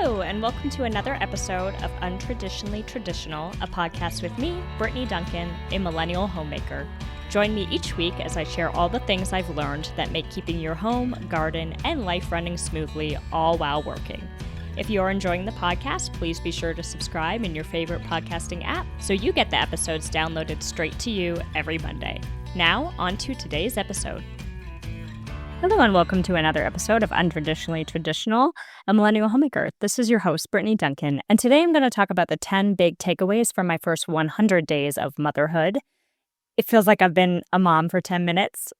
Hello, and welcome to another episode of Untraditionally Traditional, a podcast with me, Brittany Duncan, a millennial homemaker. Join me each week as I share all the things I've learned that make keeping your home, garden, and life running smoothly, all while working. If you are enjoying the podcast, please be sure to subscribe in your favorite podcasting app so you get the episodes downloaded straight to you every Monday. Now, on to today's episode. Hello and welcome to another episode of Untraditionally Traditional, a millennial homemaker. This is your host, Brittany Duncan, and today I'm going to talk about the 10 big takeaways from my first 100 days of motherhood. It feels like I've been a mom for 10 minutes,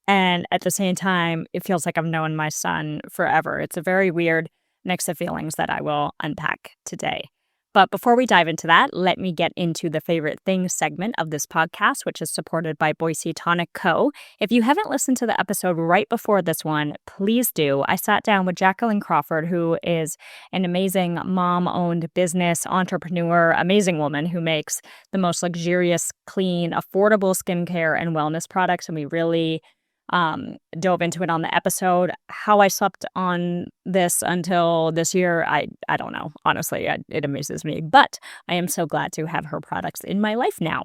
and at the same time, it feels like I've known my son forever. It's a very weird mix of feelings that I will unpack today. But before we dive into that, let me get into the favorite things segment of this podcast, which is supported by Boise Tonic Co. If you haven't listened to the episode right before this one, please do. I sat down with Jacqueline Crawford, who is an amazing mom-owned business entrepreneur, amazing woman who makes the most luxurious, clean, affordable skincare and wellness products. And we really dove into it on the episode. How I slept on this until this year, I don't know. Honestly, it amuses me. But I am so glad to have her products in my life now.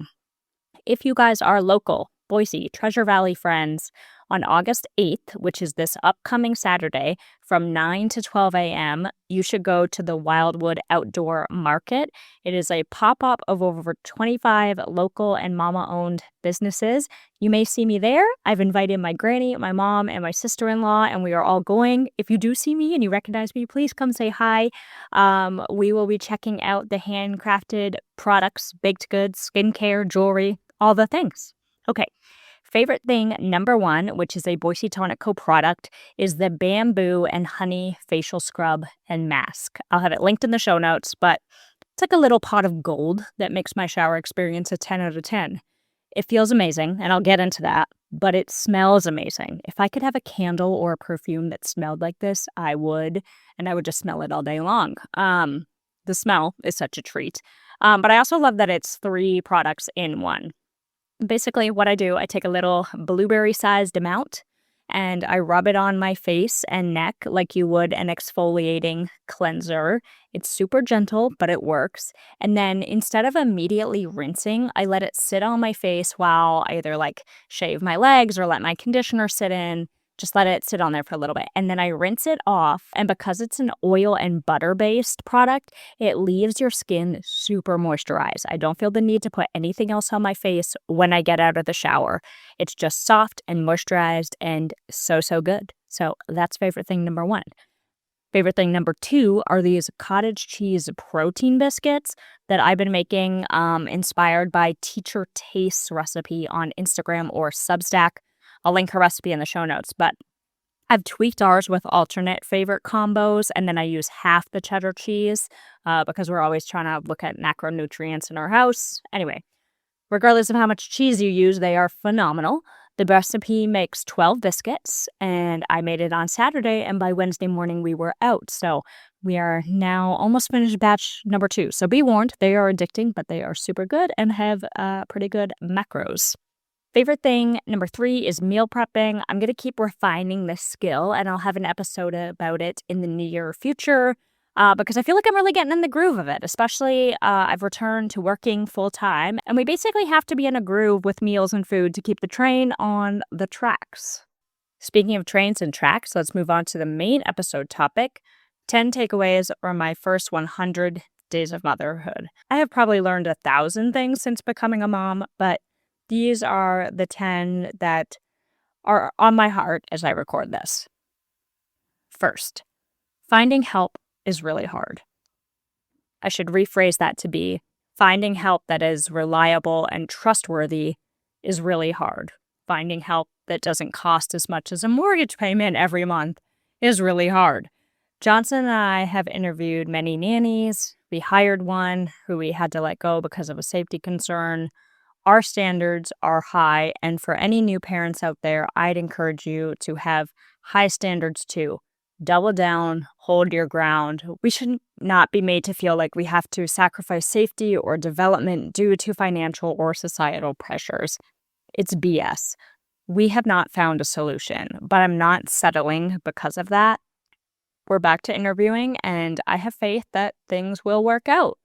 If you guys are local, Boise, Treasure Valley friends, on August 8th, which is this upcoming Saturday, from 9 to 12 a.m., you should go to the Wildwood Outdoor Market. It is a pop-up of over 25 local and mama-owned businesses. You may see me there. I've invited my granny, my mom, and my sister-in-law, and we are all going. If you do see me and you recognize me, please come say hi. We will be checking out the handcrafted products, baked goods, skincare, jewelry, all the things. Okay. Favorite thing number one, which is a Boise Tonic Co product, is the bamboo and honey facial scrub and mask. I'll have it linked in the show notes, but it's like a little pot of gold that makes my shower experience a 10 out of 10. It feels amazing, and I'll get into that, but it smells amazing. If I could have a candle or a perfume that smelled like this, I would, and I would just smell it all day long. The smell is such a treat. But I also love that it's 3 products in one. Basically, what I do, I take a little blueberry-sized amount and I rub it on my face and neck like you would an exfoliating cleanser. It's super gentle, but it works. And then instead of immediately rinsing, I let it sit on my face while I either shave my legs or let my conditioner sit in. Just let it sit on there for a little bit. And then I rinse it off. And because it's an oil and butter-based product, it leaves your skin super moisturized. I don't feel the need to put anything else on my face when I get out of the shower. It's just soft and moisturized and so good. So that's favorite thing number one. Favorite thing number 2 are these cottage cheese protein biscuits that I've been making inspired by Teacher Tastes recipe on Instagram or Substack. I'll link her recipe in the show notes, but I've tweaked ours with alternate favorite combos, and then I use half the cheddar cheese because we're always trying to look at macronutrients in our house. Anyway, regardless of how much cheese you use, they are phenomenal. The recipe makes 12 biscuits, and I made it on Saturday, and by Wednesday morning we were out. So we are now almost finished batch number 2. So be warned, they are addicting, but they are super good and have pretty good macros. Favorite thing number 3 is meal prepping. I'm going to keep refining this skill, and I'll have an episode about it in the near future because I feel like I'm really getting in the groove of it, especially I've returned to working full time, and we basically have to be in a groove with meals and food to keep the train on the tracks. Speaking of trains and tracks, let's move on to the main episode topic, 10 takeaways from my first 100 days of motherhood. I have probably learned 1,000 things since becoming a mom, but these are the 10 that are on my heart as I record this. First, finding help is really hard. I should rephrase that to be, finding help that is reliable and trustworthy is really hard. Finding help that doesn't cost as much as a mortgage payment every month is really hard. Johnson and I have interviewed many nannies. We hired one who we had to let go because of a safety concern. Our standards are high, and for any new parents out there, I'd encourage you to have high standards too. Double down, hold your ground. We should not be made to feel like we have to sacrifice safety or development due to financial or societal pressures. It's BS. We have not found a solution, but I'm not settling because of that. we're back to interviewing, and I have faith that things will work out.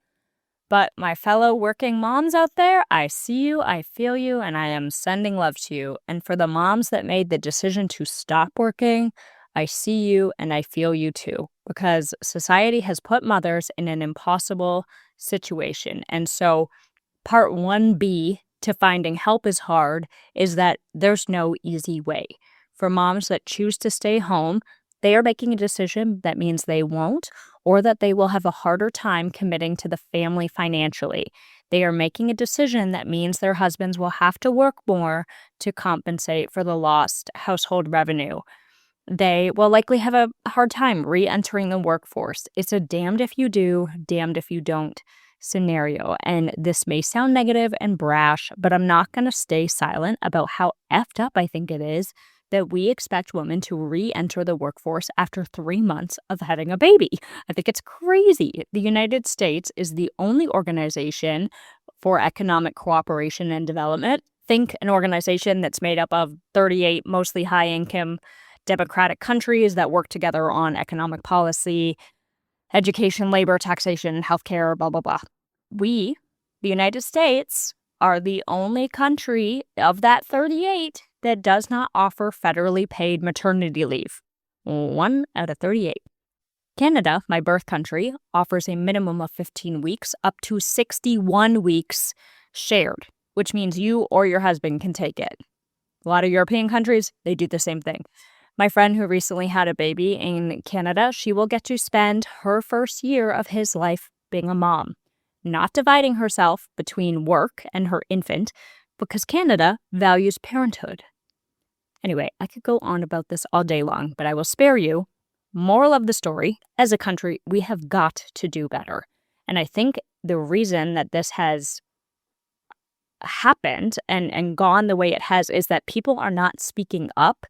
But my fellow working moms out there, I see you, I feel you, and I am sending love to you. And for the moms that made the decision to stop working, I see you and I feel you too, because society has put mothers in an impossible situation. And so part 1B to finding help is hard is that there's no easy way. For moms that choose to stay home, they are making a decision that means they won't, or that they will have a harder time committing to the family financially. They are making a decision that means their husbands will have to work more to compensate for the lost household revenue. They will likely have a hard time re-entering the workforce. It's a damned if you do, damned if you don't scenario. And this may sound negative and brash, but I'm not going to stay silent about how effed up I think it is that we expect women to re-enter the workforce after 3 months of having a baby. I think it's crazy. The United States is the only organization for economic cooperation and development. Think an organization that's made up of 38 mostly high-income democratic countries that work together on economic policy, education, labor, taxation, healthcare, blah, blah, blah. We, the United States, are the only country of that 38 that does not offer federally paid maternity leave. 1 out of 38. Canada, my birth country, offers a minimum of 15 weeks up to 61 weeks shared, which means you or your husband can take it. A lot of European countries, they do the same thing. My friend who recently had a baby in Canada, she will get to spend her first year of his life being a mom, not dividing herself between work and her infant, because Canada values parenthood. Anyway, I could go on about this all day long, but I will spare you. Moral of the story, as a country, we have got to do better. And I think the reason that this has happened and gone the way it has is that people are not speaking up,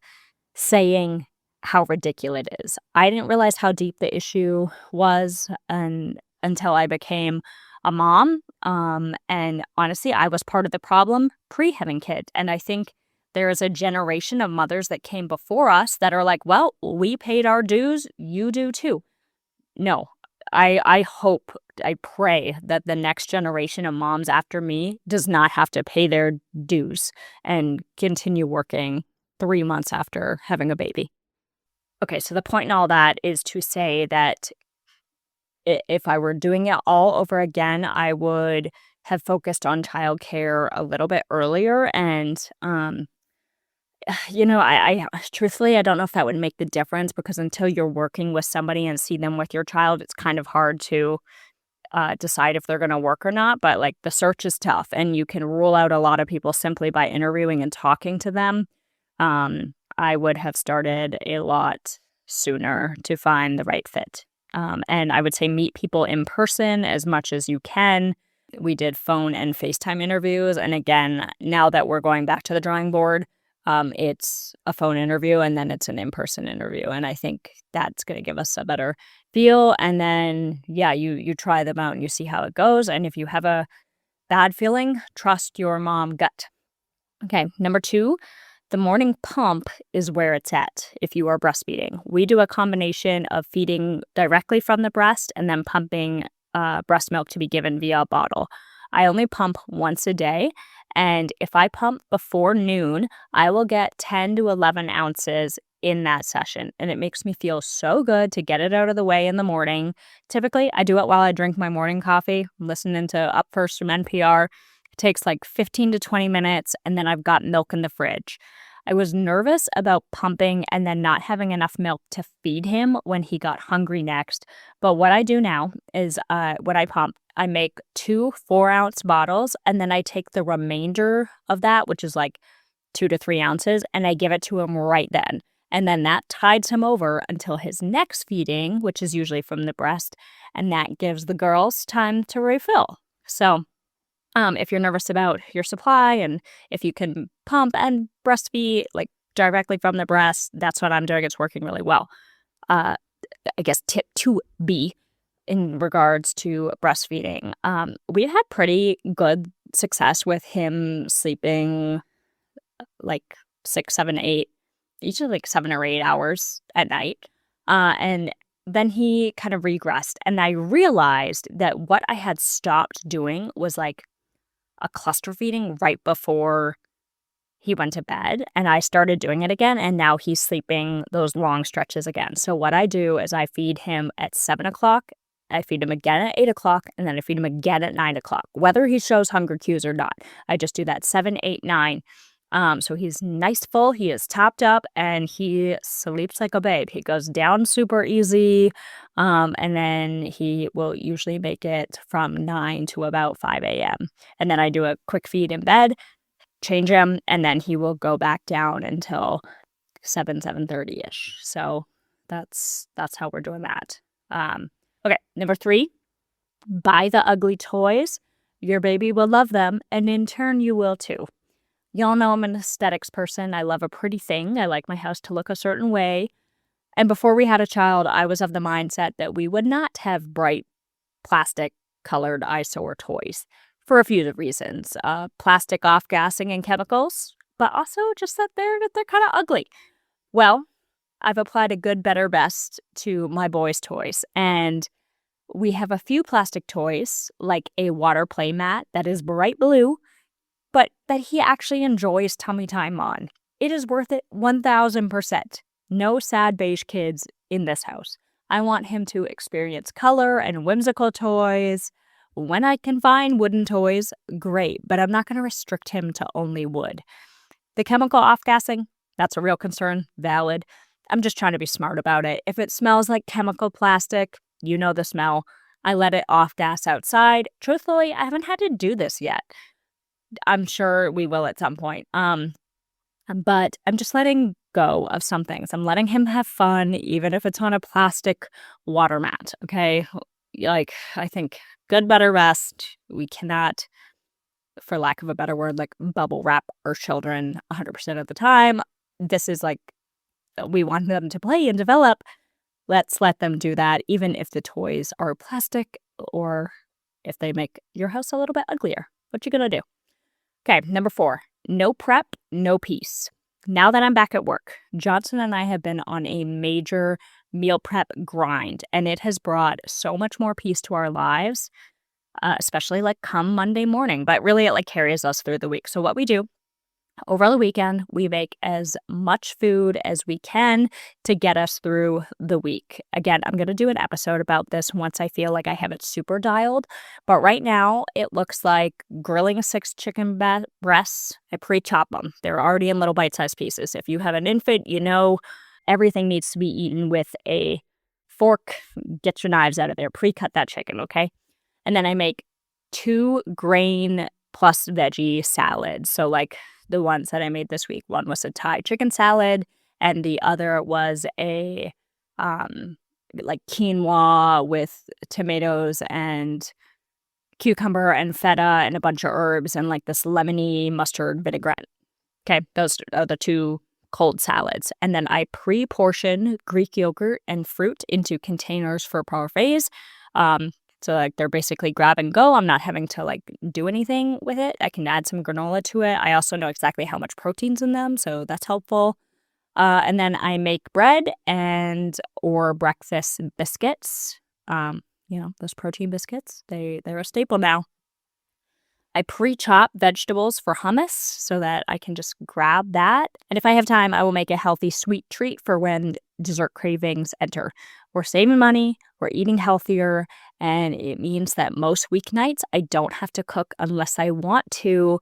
saying how ridiculous it is. I didn't realize how deep the issue was until I became a mom. And honestly, I was part of the problem pre-having kids. And I think there is a generation of mothers that came before us that are like, well, we paid our dues, you do too. No, I hope, I pray that the next generation of moms after me does not have to pay their dues and continue working 3 months after having a baby. Okay, so the point in all that is to say that if I were doing it all over again, I would have focused on childcare a little bit earlier. And, I truthfully, I don't know if that would make the difference, because until you're working with somebody and see them with your child, it's kind of hard to decide if they're going to work or not. But like, the search is tough, and you can rule out a lot of people simply by interviewing and talking to them. I would have started a lot sooner to find the right fit. And I would say meet people in person as much as you can. We did phone and FaceTime interviews. And again, now that we're going back to the drawing board, it's a phone interview and then it's an in-person interview. And I think that's going to give us a better feel. And then, yeah, you try them out and you see how it goes. And if you have a bad feeling, trust your mom gut. Okay, number 2, the morning pump is where it's at if you are breastfeeding. We do a combination of feeding directly from the breast and then pumping breast milk to be given via a bottle. I only pump once a day, and if I pump before noon, I will get 10 to 11 ounces in that session, and it makes me feel so good to get it out of the way in the morning. Typically, I do it while I drink my morning coffee. I'm listening to Up First from NPR. It takes like 15 to 20 minutes, and then I've got milk in the fridge. I was nervous about pumping and then not having enough milk to feed him when he got hungry next. But what I do now is when I pump, I make 2 4-ounce bottles, and then I take the remainder of that, which is like 2 to 3 ounces, and I give it to him right then. And then that tides him over until his next feeding, which is usually from the breast, and that gives the girls time to refill. So if you're nervous about your supply and if you can pump and breastfeed like directly from the breast, that's what I'm doing. It's working really well. I guess tip 2B in regards to breastfeeding. We had pretty good success with him sleeping like 6, 7, 8, usually like 7 or 8 hours at night. And then he kind of regressed. And I realized that what I had stopped doing was like a cluster feeding right before he went to bed. And I started doing it again. And now he's sleeping those long stretches again. So what I do is I feed him at 7 o'clock. I feed him again at 8 o'clock. And then I feed him again at 9 o'clock, whether he shows hunger cues or not. I just do that 7, 8, 9. So he's nice full, he is topped up, and he sleeps like a babe. He goes down super easy, and then he will usually make it from 9 to about 5 a.m. And then I do a quick feed in bed, change him, and then he will go back down until 7:30-ish. So that's how we're doing that. Okay, number 3, buy the ugly toys. Your baby will love them, and in turn you will too. Y'all know I'm an aesthetics person. I love a pretty thing. I like my house to look a certain way. And before we had a child, I was of the mindset that we would not have bright plastic colored eyesore toys for a few reasons. Plastic off-gassing and chemicals, but also just that they're kind of ugly. Well, I've applied a good, better, best to my boys' toys, and we have a few plastic toys, like a water play mat that is bright blue, but that he actually enjoys tummy time on. It is worth it 1000%. No sad beige kids in this house. I want him to experience color and whimsical toys. When I can find wooden toys, great, but I'm not going to restrict him to only wood. The chemical off-gassing, that's a real concern, valid. I'm just trying to be smart about it. If it smells like chemical plastic, you know the smell. I let it off-gas outside. Truthfully, I haven't had to do this yet. I'm sure we will at some point. But I'm just letting go of some things. I'm letting him have fun, even if it's on a plastic water mat, okay? Like, I think good, better, best. We cannot, for lack of a better word, like bubble wrap our children 100% of the time. This is like, we want them to play and develop. Let's let them do that, even if the toys are plastic or if they make your house a little bit uglier. What you gonna do? Okay, number 4, no prep, no peace. Now that I'm back at work, Johnson and I have been on a major meal prep grind, and it has brought so much more peace to our lives, especially like come Monday morning, but really it like carries us through the week. So what we do over the weekend, we make as much food as we can to get us through the week. Again, I'm going to do an episode about this once I feel like I have it super dialed. But right now, it looks like grilling 6 chicken breasts. I pre-chop them. They're already in little bite-sized pieces. If you have an infant, you know everything needs to be eaten with a fork. Get your knives out of there. Pre-cut that chicken, okay? And then I make 2 grain plus veggie salads. So like the ones that I made this week, one was a Thai chicken salad, and the other was a like quinoa with tomatoes and cucumber and feta and a bunch of herbs and like this lemony mustard vinaigrette. Okay, those are the 2 cold salads. And then I pre-portion Greek yogurt and fruit into containers for parfaits. So like they're basically grab and go. I'm not having to like do anything with it. I can add some granola to it. I also know exactly how much protein's in them, so that's helpful. And then I make bread or breakfast biscuits. Those protein biscuits, they're a staple now. I pre-chop vegetables for hummus so that I can just grab that. And if I have time, I will make a healthy sweet treat for when dessert cravings enter. We're saving money, we're eating healthier, and it means that most weeknights I don't have to cook unless I want to,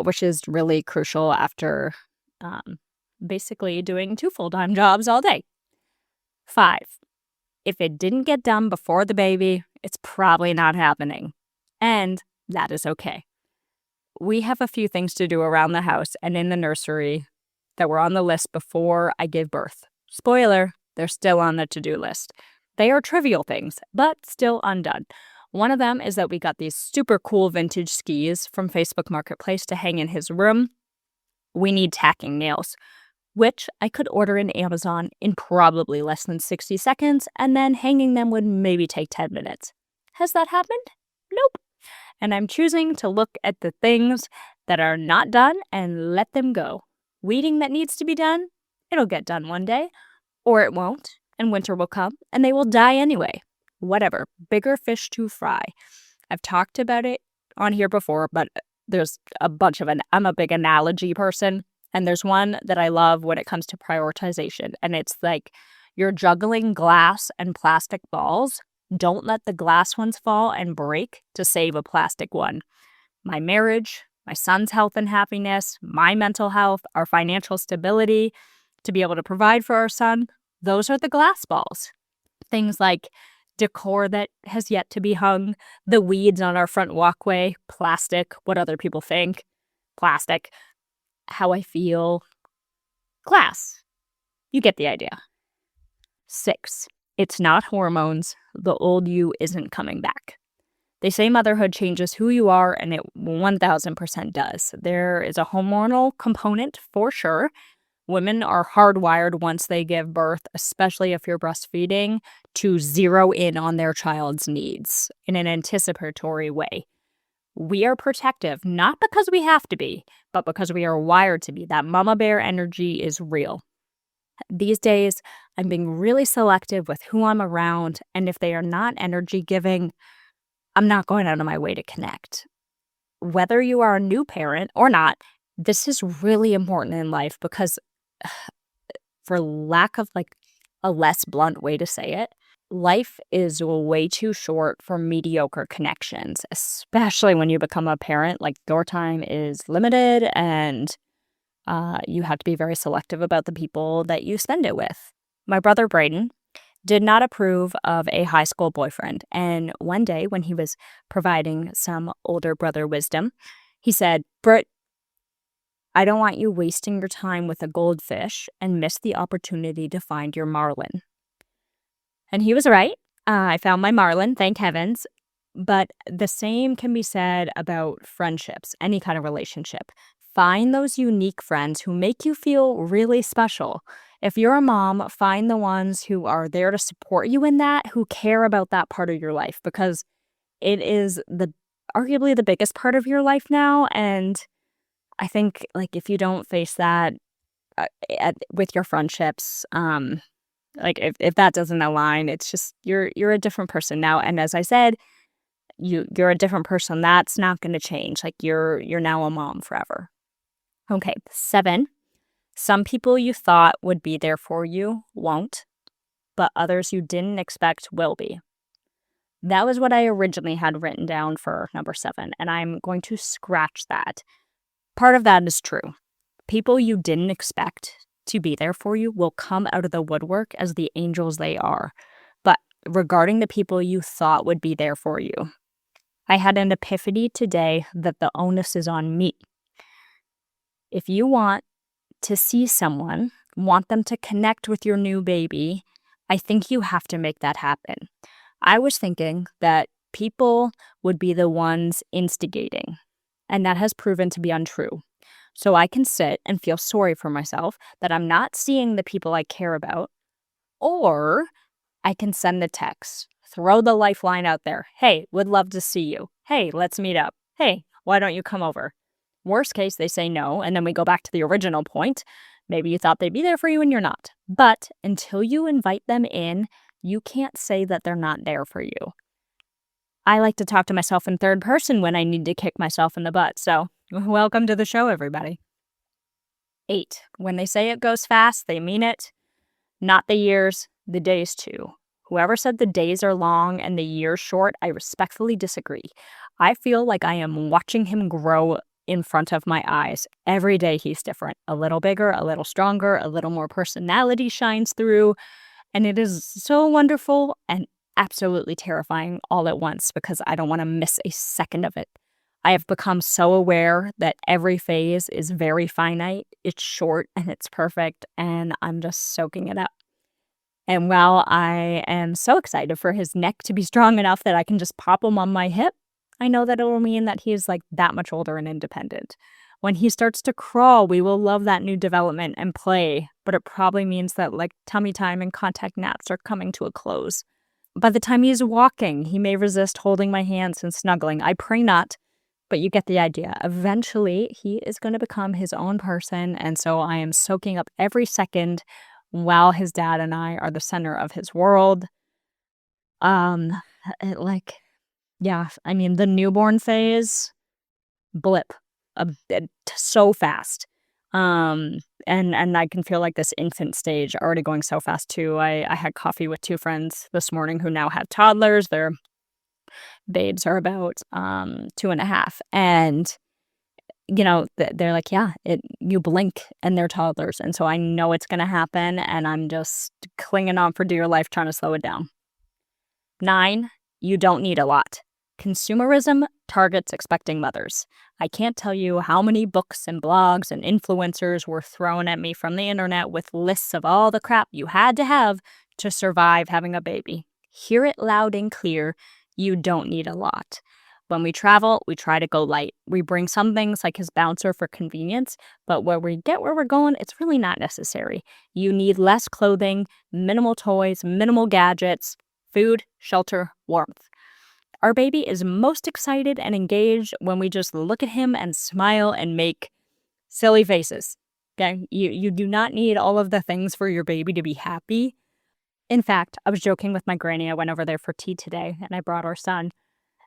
which is really crucial after basically doing 2 full-time jobs all day. 5, if it didn't get done before the baby, it's probably not happening. And that is okay. We have a few things to do around the house and in the nursery that were on the list before I gave birth. Spoiler, they're still on the to-do list. They are trivial things, but still undone. One of them is that we got these super cool vintage skis from Facebook Marketplace to hang in his room. We need tacking nails, which I could order in Amazon in probably less than 60 seconds, and then hanging them would maybe take 10 minutes. Has that happened? Nope. And I'm choosing to look at the things that are not done and let them go. Weeding that needs to be done, it'll get done one day, or it won't. and winter will come, and they will die anyway. Whatever. Bigger fish to fry. I've talked about it on here before, but there's a bunch of I'm a big analogy person, and there's one that I love when it comes to prioritization, and it's like you're juggling glass and plastic balls. Don't let the glass ones fall and break to save a plastic one. My marriage, my son's health and happiness, my mental health, our financial stability, to be able to provide for our son, those are the glass balls. Things like decor that has yet to be hung, the weeds on our front walkway, plastic, what other people think, plastic, how I feel, glass. You get the idea. 6, it's not hormones. The old you isn't coming back. They say motherhood changes who you are, and it 1000% does. There is a hormonal component for sure. Women are hardwired once they give birth, especially if you're breastfeeding, to zero in on their child's needs in an anticipatory way. We are protective, not because we have to be, but because we are wired to be. That mama bear energy is real. These days, I'm being really selective with who I'm around, and if they are not energy giving, I'm not going out of my way to connect. Whether you are a new parent or not, this is really important in life because, for lack of a less blunt way to say it, life is way too short for mediocre connections, especially when you become a parent. Your time is limited, and you have to be very selective about the people that you spend it with. My brother Braden did not approve of a high school boyfriend, and one day when he was providing some older brother wisdom, he said, "Britt, I don't want you wasting your time with a goldfish and miss the opportunity to find your marlin." And he was right. I found my marlin, thank heavens. But the same can be said about friendships, any kind of relationship. Find those unique friends who make you feel really special. If you're a mom, find the ones who are there to support you in that, who care about that part of your life, because it is arguably the biggest part of your life now. And I think if you don't face that with your friendships, if that doesn't align, it's just you're a different person now. And as I said, you're a different person. That's not going to change. You're now a mom forever. Okay, 7. Some people you thought would be there for you won't, but others you didn't expect will be. That was what I originally had written down for number 7, and I'm going to scratch that. Part of that is true. People you didn't expect to be there for you will come out of the woodwork as the angels they are. But regarding the people you thought would be there for you, I had an epiphany today that the onus is on me. If you want to see someone, want them to connect with your new baby, I think you have to make that happen. I was thinking that people would be the ones instigating, and that has proven to be untrue. So I can sit and feel sorry for myself that I'm not seeing the people I care about, or I can send the text, throw the lifeline out there. Hey, would love to see you. Hey, let's meet up. Hey, why don't you come over? Worst case, they say no, and then we go back to the original point. Maybe you thought they'd be there for you and you're not. But until you invite them in, you can't say that they're not there for you. I like to talk to myself in third person when I need to kick myself in the butt. So welcome to the show, everybody. 8, when they say it goes fast, they mean it. Not the years, the days too. Whoever said the days are long and the years short, I respectfully disagree. I feel like I am watching him grow in front of my eyes. Every day he's different. A little bigger, a little stronger, a little more personality shines through. And it is so wonderful and absolutely terrifying all at once because I don't want to miss a second of it. I have become so aware that every phase is very finite. It's short and it's perfect, and I'm just soaking it up. And while I am so excited for his neck to be strong enough that I can just pop him on my hip, I know that it will mean that he's that much older and independent. When he starts to crawl, we will love that new development and play, but it probably means that tummy time and contact naps are coming to a close. By the time he's walking, he may resist holding my hands and snuggling. I pray not, but you get the idea. Eventually, he is going to become his own person, and so I am soaking up every second while his dad and I are the center of his world. Um, it, like, yeah, I mean, the newborn phase, blip, so fast. Um, and I can feel like this infant stage already going so fast too. I had coffee with two friends this morning who now have toddlers. Their babes are about 2.5, and they're like, yeah, you blink and they're toddlers, and so I know it's gonna happen, and I'm just clinging on for dear life, trying to slow it down. 9, you don't need a lot. Consumerism targets expecting mothers. I can't tell you how many books and blogs and influencers were thrown at me from the internet with lists of all the crap you had to have to survive having a baby. Hear it loud and clear. You don't need a lot. When we travel, we try to go light. We bring some things like his bouncer for convenience, but when we get where we're going, it's really not necessary. You need less clothing, minimal toys, minimal gadgets, food, shelter, warmth. Our baby is most excited and engaged when we just look at him and smile and make silly faces. Okay? You do not need all of the things for your baby to be happy. In fact, I was joking with my granny. I went over there for tea today, and I brought our son.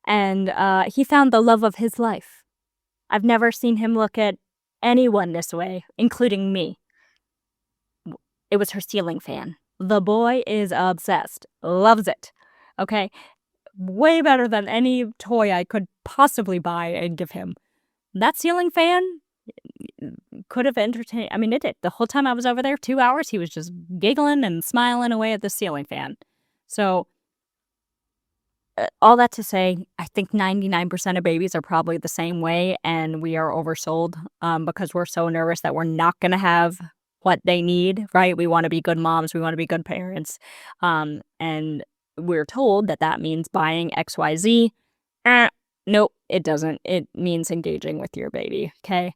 And he found the love of his life. I've never seen him look at anyone this way, including me. It was her ceiling fan. The boy is obsessed. Loves it. Okay? Way better than any toy I could possibly buy and give him. That ceiling fan could have entertained. I mean, it did. The whole time I was over there, 2 hours, he was just giggling and smiling away at the ceiling fan. So, all that to say, I think 99% of babies are probably the same way, and we are oversold because we're so nervous that we're not going to have what they need, right? We want to be good moms. We want to be good parents. And we're told that means buying XYZ. Nope, it doesn't. It means engaging with your baby, okay?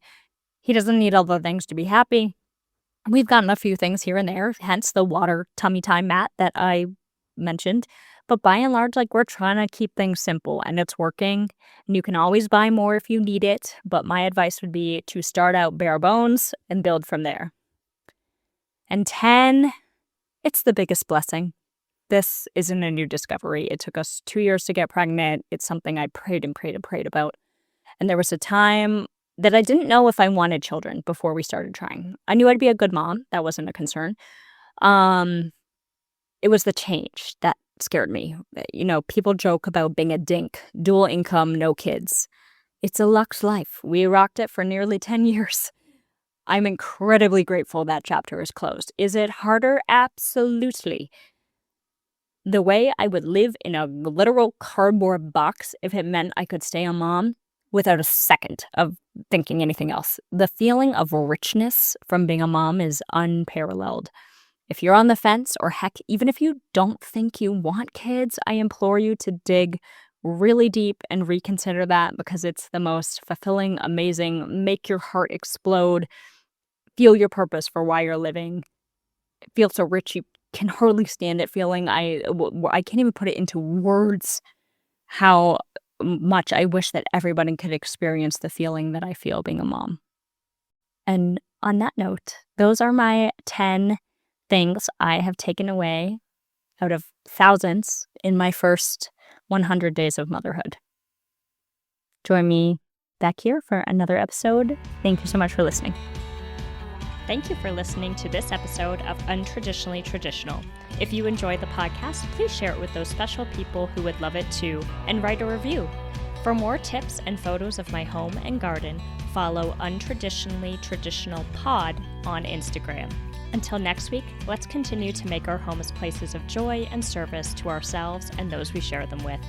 He doesn't need all the things to be happy. We've gotten a few things here and there, hence the water tummy time mat that I mentioned. But by and large, we're trying to keep things simple, and it's working. And you can always buy more if you need it, but my advice would be to start out bare bones and build from there. And 10, it's the biggest blessing. This isn't a new discovery. It took us 2 years to get pregnant. It's something I prayed and prayed and prayed about. And there was a time that I didn't know if I wanted children before we started trying. I knew I'd be a good mom. That wasn't a concern. It was the change that scared me. People joke about being a dink, dual income, no kids. It's a luxe life. We rocked it for nearly 10 years. I'm incredibly grateful that chapter is closed. Is it harder? Absolutely. The way I would live in a literal cardboard box if it meant I could stay a mom without a second of thinking anything else. The feeling of richness from being a mom is unparalleled. If you're on the fence, or heck, even if you don't think you want kids, I implore you to dig really deep and reconsider that, because it's the most fulfilling, amazing, make your heart explode, feel your purpose for why you're living, feel so rich you can hardly stand it feeling. I can't even put it into words how much I wish that everybody could experience the feeling that I feel being a mom. And on that note, those are my 10 things I have taken away out of thousands in my first 100 days of motherhood. Join me back here for another episode. Thank you so much for listening. Thank you for listening to this episode of Untraditionally Traditional. If you enjoy the podcast, please share it with those special people who would love it too, and write a review. For more tips and photos of my home and garden, follow Untraditionally Traditional Pod on Instagram. Until next week, let's continue to make our homes places of joy and service to ourselves and those we share them with.